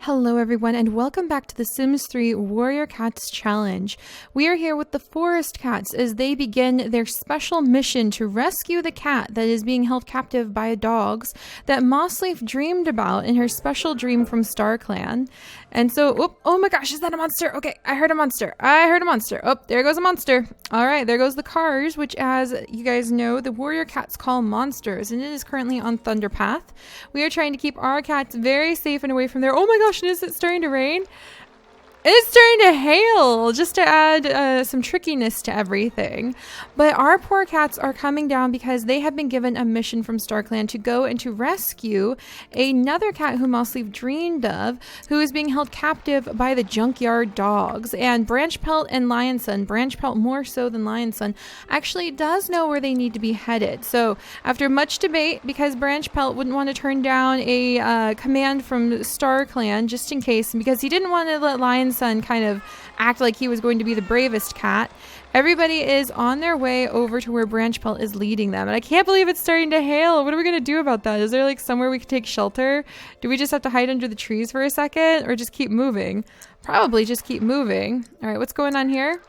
Hello everyone and welcome back to the Sims 3 Warrior Cats Challenge. We are here with the Forest Cats as they begin their special mission to rescue the cat that is being held captive by dogs that Mossleaf dreamed about in her special dream from Star Clan. And so, oh my gosh, is that a monster? Okay, I heard a monster. Oh, there goes a monster. All right, there goes the cars, which as you guys know, the Warrior Cats call monsters, and it is currently on Thunderpath. We are trying to keep our cats very safe and away from there. Oh my gosh, is it starting to rain? It's starting to hail, just to add some trickiness to everything. But our poor cats are coming down because they have been given a mission from Star Clan to go and to rescue another cat who Mossleaf dreamed of, who is being held captive by the Junkyard dogs. And Branchpelt and Lionson, Branchpelt more so than Lionson, actually does know where they need to be headed. So after much debate, because Branchpelt wouldn't want to turn down a command from Star Clan just in case, because he didn't want to let Lionson kind of act like he was going to be the bravest cat, everybody is on their way over to where Branchpelt is leading them. And I can't believe it's starting to hail. What are we going to do about that? Is there like somewhere we could take shelter? Do we just have to hide under the trees for a second or just keep moving? Probably just keep moving. All right, what's going on here?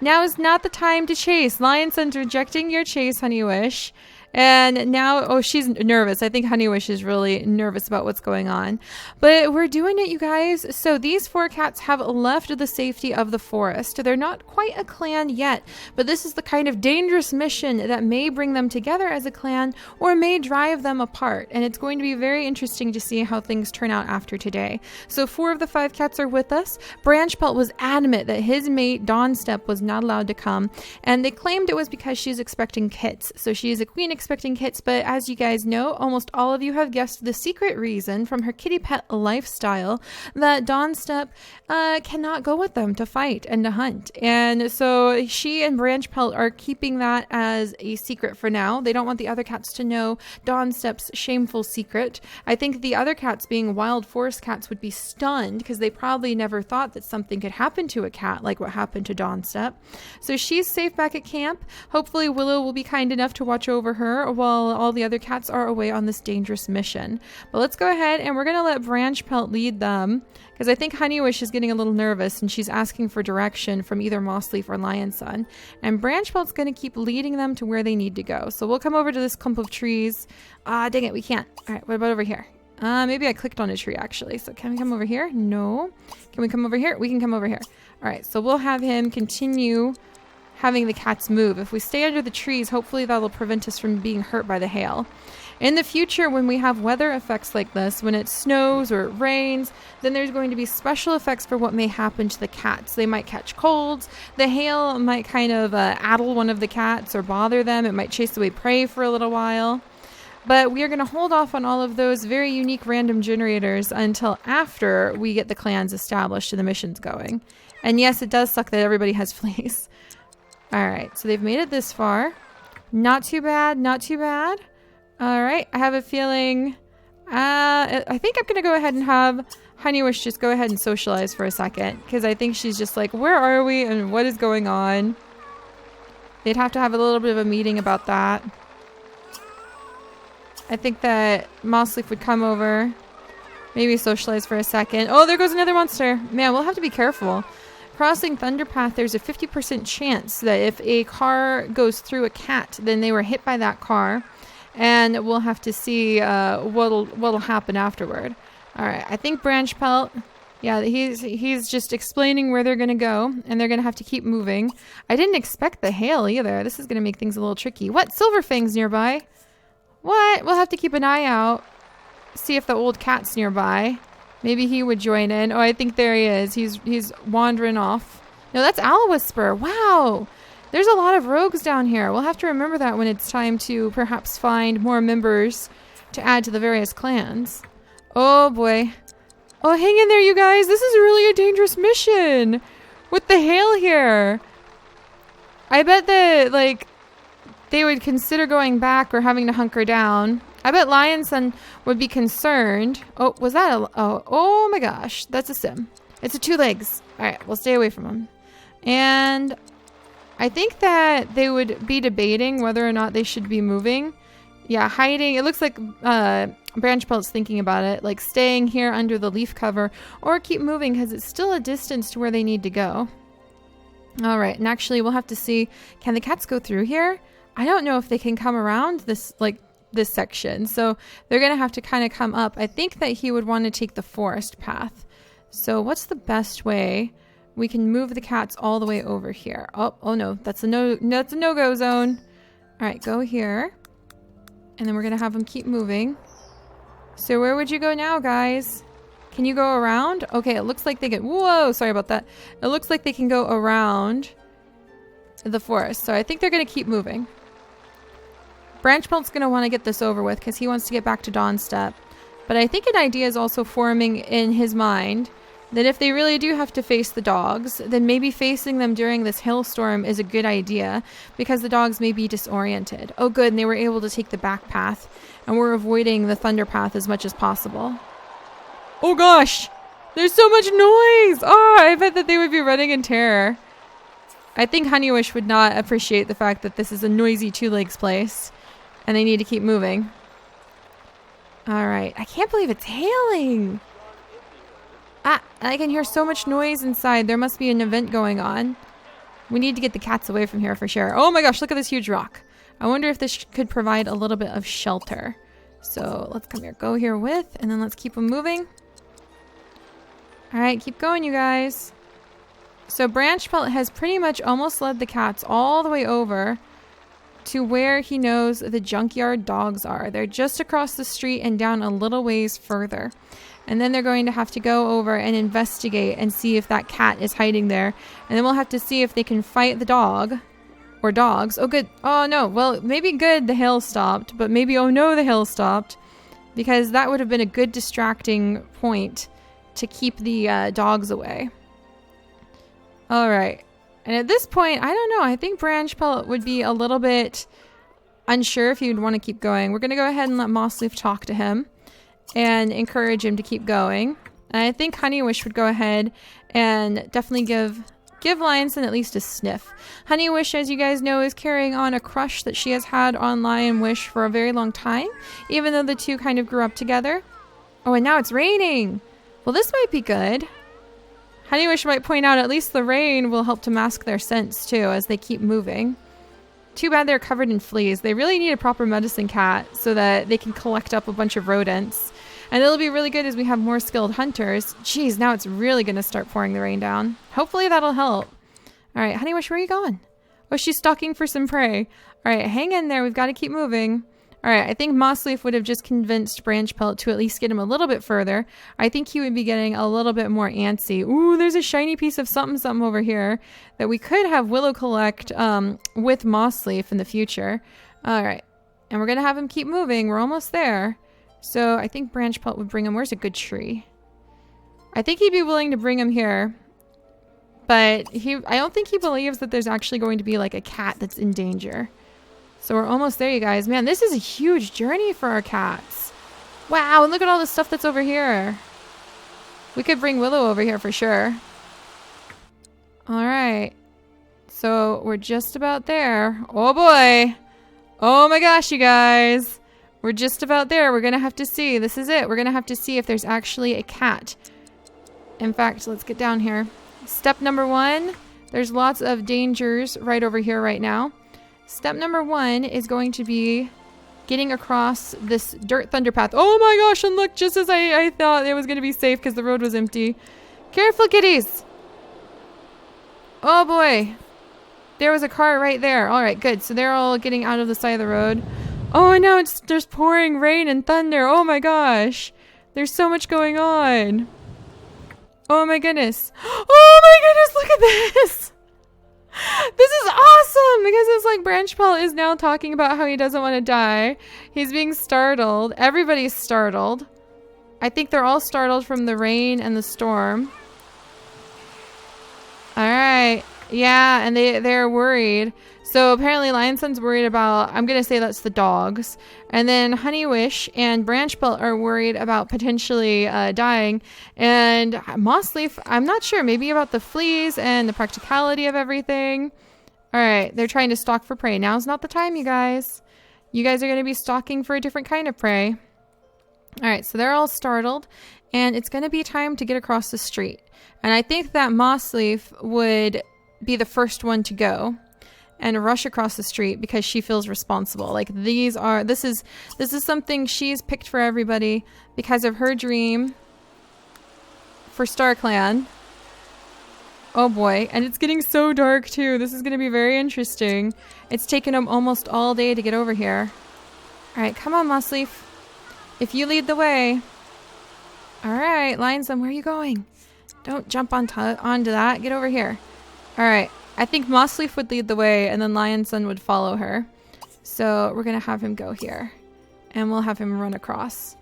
Now is not the time to chase. Lionson's rejecting your chase, Honeywish. And now, oh, she's nervous. I think Honeywish is really nervous about what's going on. But we're doing it, you guys. So these four cats have left the safety of the forest. They're not quite a clan yet, but this is the kind of dangerous mission that may bring them together as a clan or may drive them apart. And it's going to be very interesting to see how things turn out after today. So 4 of the 5 cats are with us. Branchpelt was adamant that his mate, Dawnstep, was not allowed to come. And they claimed it was because she's expecting kits. So she is a queen expecting kits, but as you guys know, almost all of you have guessed the secret reason from her kitty pet lifestyle that Dawnstep cannot go with them to fight and to hunt. And so she and Branchpelt are keeping that as a secret for now. They don't want the other cats to know Dawnstep's shameful secret. I think the other cats, being wild forest cats, would be stunned because they probably never thought that something could happen to a cat like what happened to Dawnstep. So she's safe back at camp. Hopefully Willow will be kind enough to watch over her while all the other cats are away on this dangerous mission. But let's go ahead and we're going to let Branchpelt lead them because I think Honeywish is getting a little nervous and she's asking for direction from either Mossleaf or Lionson. And Branchpelt's going to keep leading them to where they need to go. So we'll come over to this clump of trees. Dang it, we can't. All right, what about over here? Maybe I clicked on a tree actually. So can we come over here? No. Can we come over here? We can come over here. All right, so we'll have him continue having the cats move. If we stay under the trees, hopefully that'll prevent us from being hurt by the hail. In the future, when we have weather effects like this, when it snows or it rains, then there's going to be special effects for what may happen to the cats. They might catch colds. The hail might kind of addle one of the cats or bother them. It might chase away prey for a little while. But we are going to hold off on all of those very unique random generators until after we get the clans established and the missions going. And yes, it does suck that everybody has fleas. Alright, so they've made it this far. Not too bad, not too bad. Alright, I have a feeling... I think I'm going to go ahead and have Honeywish just go ahead and socialize for a second. Because I think she's just like, where are we and what is going on? They'd have to have a little bit of a meeting about that. I think that Mossleaf would come over. Maybe socialize for a second. Oh, there goes another monster. Man, we'll have to be careful. Crossing Thunderpath, there's a 50% chance that if a car goes through a cat, then they were hit by that car. And we'll have to see what'll happen afterward. All right, I think Branchpelt, yeah, he's just explaining where they're going to go. And they're going to have to keep moving. I didn't expect the hail either. This is going to make things a little tricky. What? Silverfang's nearby? What? We'll have to keep an eye out. See if the old cat's nearby. Maybe he would join in. Oh, I think there he is. He's wandering off. No, that's Owl Whisper. Wow. There's a lot of rogues down here. We'll have to remember that when it's time to perhaps find more members to add to the various clans. Oh, boy. Oh, hang in there, you guys. This is really a dangerous mission with the hail here. I bet that, like, they would consider going back or having to hunker down. I bet Lionson would be concerned. Oh, was that a... Oh my gosh. That's a sim. It's a 2 legs. All right, we'll stay away from him. And I think that they would be debating whether or not they should be moving Yeah, hiding. It looks like Branch Pelt's thinking about it, like staying here under the leaf cover or keep moving because it's still a distance to where they need to go. All right, and actually we'll have to see, can the cats go through here? I don't know if they can come around this section, so they're gonna have to kind of come up. I think that he would want to take the forest path. So what's the best way? We can move the cats all the way over here. Oh no, that's a no-go zone. All right, go here. And then we're going to have them keep moving. So where would you go now, guys? Can you go around? Okay, it looks like they can... Whoa, sorry about that. It looks like they can go around the forest. So I think they're going to keep moving. Branch Pelt's going to want to get this over with because he wants to get back to Dawnstep. But I think an idea is also forming in his mind that if they really do have to face the dogs, then maybe facing them during this hailstorm is a good idea because the dogs may be disoriented. Oh good, and they were able to take the back path and we're avoiding the thunder path as much as possible. Oh gosh, there's so much noise! Oh, I bet that they would be running in terror. I think Honeywish would not appreciate the fact that this is a noisy Two Legs place and they need to keep moving. Alright, I can't believe it's hailing! Ah, I can hear so much noise inside. There must be an event going on. We need to get the cats away from here for sure. Oh my gosh, look at this huge rock. I wonder if this could provide a little bit of shelter. So let's come here, go here with, and then let's keep them moving. All right, keep going, you guys. So Branch Pelt has pretty much almost led the cats all the way over to where he knows the Junkyard dogs are. They're just across the street and down a little ways further. And then they're going to have to go over and investigate and see if that cat is hiding there. And then we'll have to see if they can fight the dog or dogs. Oh, good. Oh, no. Well, maybe good the hail stopped, but maybe, oh no, the hail stopped because that would have been a good distracting point to keep the dogs away. All right. And at this point, I don't know. I think Branch Pelt would be a little bit unsure if he would want to keep going. We're going to go ahead and let Mossleaf talk to him and encourage him to keep going. And I think Honeywish would go ahead and definitely give Lionson at least a sniff. Honeywish, as you guys know, is carrying on a crush that she has had on Lionwish for a very long time, even though the two kind of grew up together. Oh, and now it's raining. Well, this might be good. Honeywish might point out at least the rain will help to mask their scents too as they keep moving. Too bad they're covered in fleas. They really need a proper medicine cat so that they can collect up a bunch of rodents. And it'll be really good as we have more skilled hunters. Jeez, now it's really going to start pouring the rain down. Hopefully that'll help. All right, Honeywish, where are you going? Oh, she's stalking for some prey. All right, hang in there. We've got to keep moving. All right, I think Mossleaf would have just convinced Branch Pelt to at least get him a little bit further. I think he would be getting a little bit more antsy. Ooh, there's a shiny piece of something over here that we could have Willow collect with Mossleaf in the future. All right, and we're going to have him keep moving. We're almost there. So I think Branch Pelt would bring him. Where's a good tree? I think he'd be willing to bring him here. But I don't think he believes that there's actually going to be like a cat that's in danger. So we're almost there, you guys. Man, this is a huge journey for our cats. Wow, and look at all the stuff that's over here. We could bring Willow over here for sure. All right. So we're just about there. Oh boy. Oh my gosh, you guys. We're just about there. We're going to have to see. This is it. We're going to have to see if there's actually a cat. In fact, let's get down here. Step number 1. There's lots of dangers right over here right now. Step number 1 is going to be getting across this dirt thunder path. Oh my gosh, and look, just as I thought it was going to be safe because the road was empty. Careful, kitties. Oh boy. There was a car right there. All right, good. So they're all getting out of the side of the road. Oh, and now it's just pouring rain and thunder. Oh my gosh. There's so much going on. Oh my goodness. Oh my goodness, look at this. This is awesome because it's like Branch Pelt is now talking about how he doesn't want to die. He's being startled. Everybody's startled. I think they're all startled from the rain and the storm. All right. Yeah, and they're worried. So apparently Lionson's worried about, I'm going to say that's the dogs. And then Honeywish and Branch Pelt are worried about potentially dying. And Mossleaf, I'm not sure, maybe about the fleas and the practicality of everything. All right, they're trying to stalk for prey. Now's not the time, you guys. You guys are going to be stalking for a different kind of prey. All right, so they're all startled, and it's going to be time to get across the street. And I think that Mossleaf would be the first one to go and rush across the street because she feels responsible. Like this is something she's picked for everybody because of her dream for StarClan. Oh boy, and it's getting so dark too. This is going to be very interesting. It's taken them almost all day to get over here. All right, come on, Mossleaf. If you lead the way. All right, Lion's Son, where are you going? Don't jump onto that. Get over here. All right, I think Mossleaf would lead the way and then Lion's Son would follow her. So we're going to have him go here. And we'll have him run across.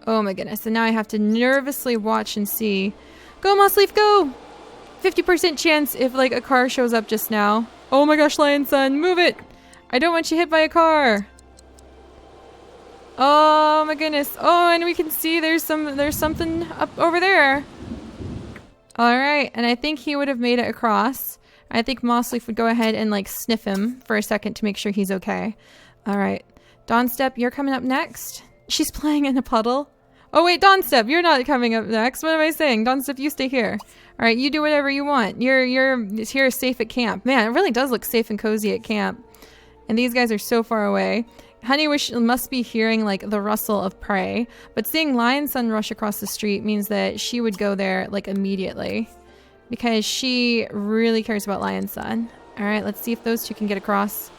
Oh my goodness, and now I have to nervously watch and see. Go, Mossleaf, go! 50% chance if like a car shows up just now. Oh my gosh, Lion's Son, move it! I don't want you hit by a car. Oh my goodness. Oh, and we can see there's something up over there. All right, and I think he would have made it across. I think Mossleaf would go ahead and like sniff him for a second to make sure he's okay. All right, Dawnstep, you're coming up next. She's playing in a puddle. Oh wait, Dawnstep, you're not coming up next. What am I saying? Dawnstep, you stay here. All right, you do whatever you want. You're here safe at camp. Man, it really does look safe and cozy at camp. And these guys are so far away. Honeywish must be hearing like the rustle of prey, but seeing Lion's Son rush across the street means that she would go there like immediately because she really cares about Lion's Son. All right, let's see if those two can get across.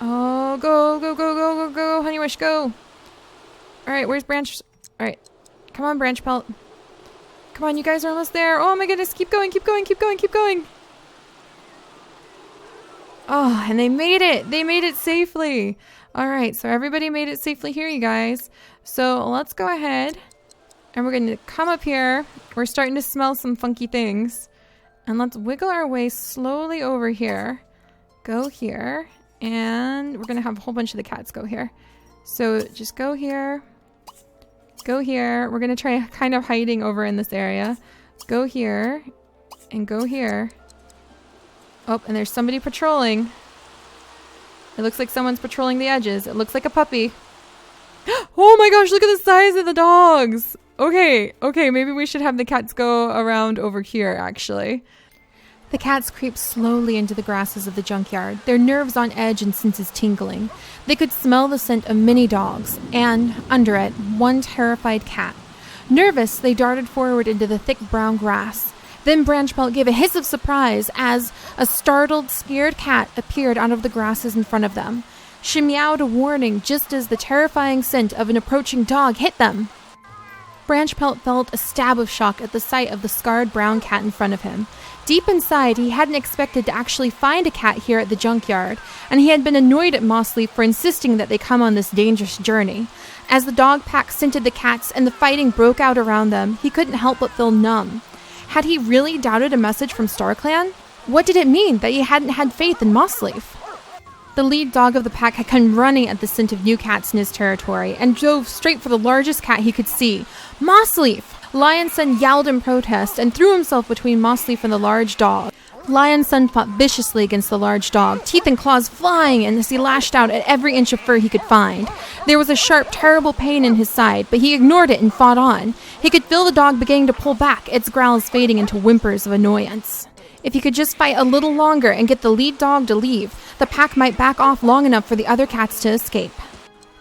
Oh, go, go, go, go, go, go, Honeywish, go. All right, where's Branch? All right, come on, Branch Pelt. Come on, you guys are almost there. Oh my goodness, keep going, keep going, keep going, keep going. Oh, and they made it. They made it safely. All right, so everybody made it safely here, you guys. So let's go ahead and we're going to come up here. We're starting to smell some funky things. And let's wiggle our way slowly over here. Go here. And we're going to have a whole bunch of the cats go here. So just go here. Go here. We're going to try kind of hiding over in this area. Go here. And go here. Oh, and there's somebody patrolling. It looks like someone's patrolling the edges. It looks like a puppy. Oh my gosh, look at the size of the dogs. Okay, maybe we should have the cats go around over here, actually. The cats creep slowly into the grasses of the junkyard, their nerves on edge and senses tingling. They could smell the scent of many dogs, and, under it, one terrified cat. Nervous, they darted forward into the thick brown grass. Then Branchpelt gave a hiss of surprise as a startled, scared cat appeared out of the grasses in front of them. She meowed a warning just as the terrifying scent of an approaching dog hit them. Branchpelt felt a stab of shock at the sight of the scarred brown cat in front of him. Deep inside, he hadn't expected to actually find a cat here at the junkyard, and he had been annoyed at Mossleaf for insisting that they come on this dangerous journey. As the dog pack scented the cats and the fighting broke out around them, he couldn't help but feel numb. Had he really doubted a message from StarClan? What did it mean that he hadn't had faith in Mossleaf? The lead dog of the pack had come running at the scent of new cats in his territory and dove straight for the largest cat he could see. Mossleaf! Lion's Son yelled in protest and threw himself between Mossleaf and the large dog. Lion's Son fought viciously against the large dog, teeth and claws flying as he lashed out at every inch of fur he could find. There was a sharp, terrible pain in his side, but he ignored it and fought on. He could feel the dog beginning to pull back, its growls fading into whimpers of annoyance. If he could just fight a little longer and get the lead dog to leave, the pack might back off long enough for the other cats to escape.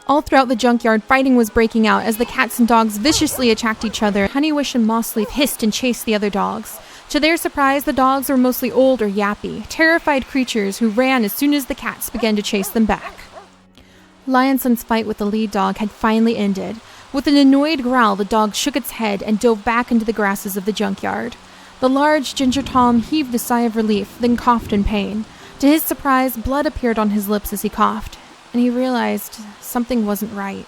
All throughout the junkyard, fighting was breaking out as the cats and dogs viciously attacked each other. Honeywish and Mossleaf hissed and chased the other dogs. To their surprise, the dogs were mostly old or yappy, terrified creatures who ran as soon as the cats began to chase them back. Lion's Son's fight with the lead dog had finally ended. With an annoyed growl, the dog shook its head and dove back into the grasses of the junkyard. The large Ginger Tom heaved a sigh of relief, then coughed in pain. To his surprise, blood appeared on his lips as he coughed, and he realized something wasn't right.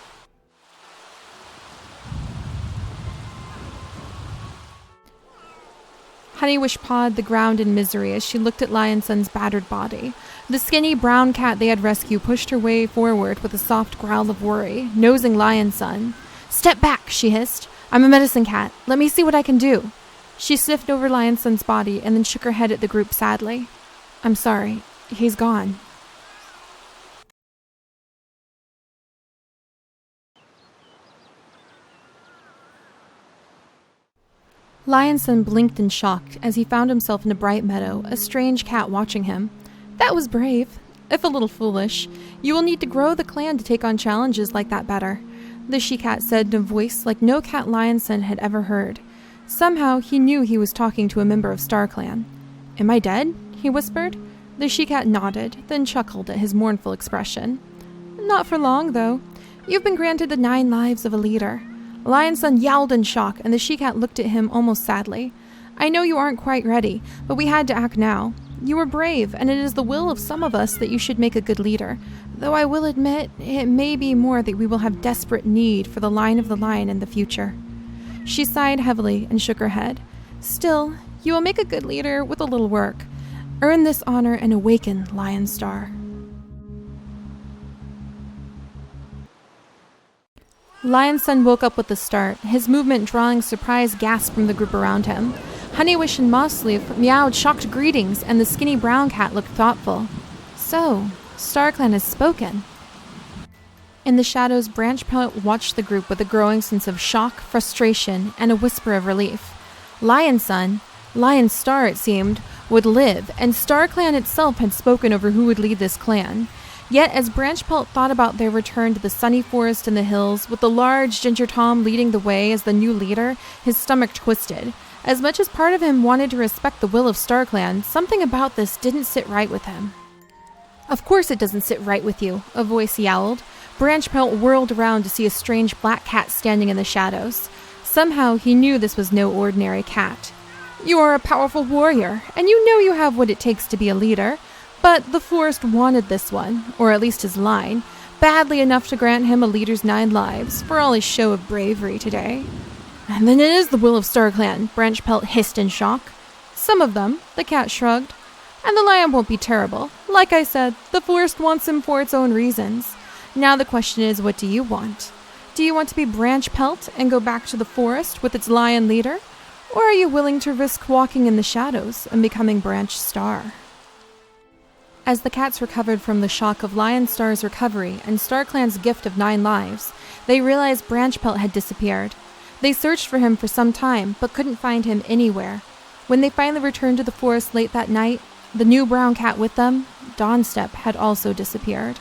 Honeywish pawed the ground in misery as she looked at Lion's Son's battered body. The skinny brown cat they had rescued pushed her way forward with a soft growl of worry, nosing Lion's Son. "Step back," she hissed. "I'm a medicine cat. Let me see what I can do." She sniffed over Lion's Son's body and then shook her head at the group sadly. "I'm sorry. He's gone." Lionson blinked in shock as he found himself in a bright meadow, a strange cat watching him. That was brave, if a little foolish. You will need to grow the clan to take on challenges like that better, the she-cat said in a voice like no cat Lionson had ever heard. Somehow he knew he was talking to a member of StarClan. Am I dead? He whispered. The she-cat nodded, then chuckled at his mournful expression. Not for long, though. You've been granted the 9 lives of a leader. Lionson yowled in shock, and the she-cat looked at him almost sadly. I know you aren't quite ready, but we had to act now. You were brave, and it is the will of some of us that you should make a good leader, though I will admit it may be more that we will have desperate need for the line of the lion in the future. She sighed heavily and shook her head. Still, you will make a good leader with a little work. Earn this honor and awaken Lion Star. Lionson woke up with a start, his movement drawing surprised gasps from the group around him. Honeywish and Mossleaf meowed shocked greetings, and the skinny brown cat looked thoughtful. So, StarClan has spoken. In the shadows, Branchpelt watched the group with a growing sense of shock, frustration, and a whisper of relief. Lionson, Lion Star it seemed, would live, and StarClan itself had spoken over who would lead this clan. Yet, as Branchpelt thought about their return to the sunny forest in the hills, with the large Ginger Tom leading the way as the new leader, his stomach twisted. As much as part of him wanted to respect the will of StarClan, something about this didn't sit right with him. Of course it doesn't sit right with you, a voice yowled. Branchpelt whirled around to see a strange black cat standing in the shadows. Somehow he knew this was no ordinary cat. You are a powerful warrior, and you know you have what it takes to be a leader. But the forest wanted this one, or at least his line, badly enough to grant him a leader's 9 lives, for all his show of bravery today. And then it is the will of StarClan, Branchpelt hissed in shock. Some of them, the cat shrugged. And the lion won't be terrible. Like I said, the forest wants him for its own reasons. Now the question is, what do you want? Do you want to be Branchpelt and go back to the forest with its lion leader? Or are you willing to risk walking in the shadows and becoming Branch Star? As the cats recovered from the shock of Lion Star's recovery and StarClan's gift of 9 lives, they realized Branchpelt had disappeared. They searched for him for some time, but couldn't find him anywhere. When they finally returned to the forest late that night, the new brown cat with them, Dawnstep, had also disappeared.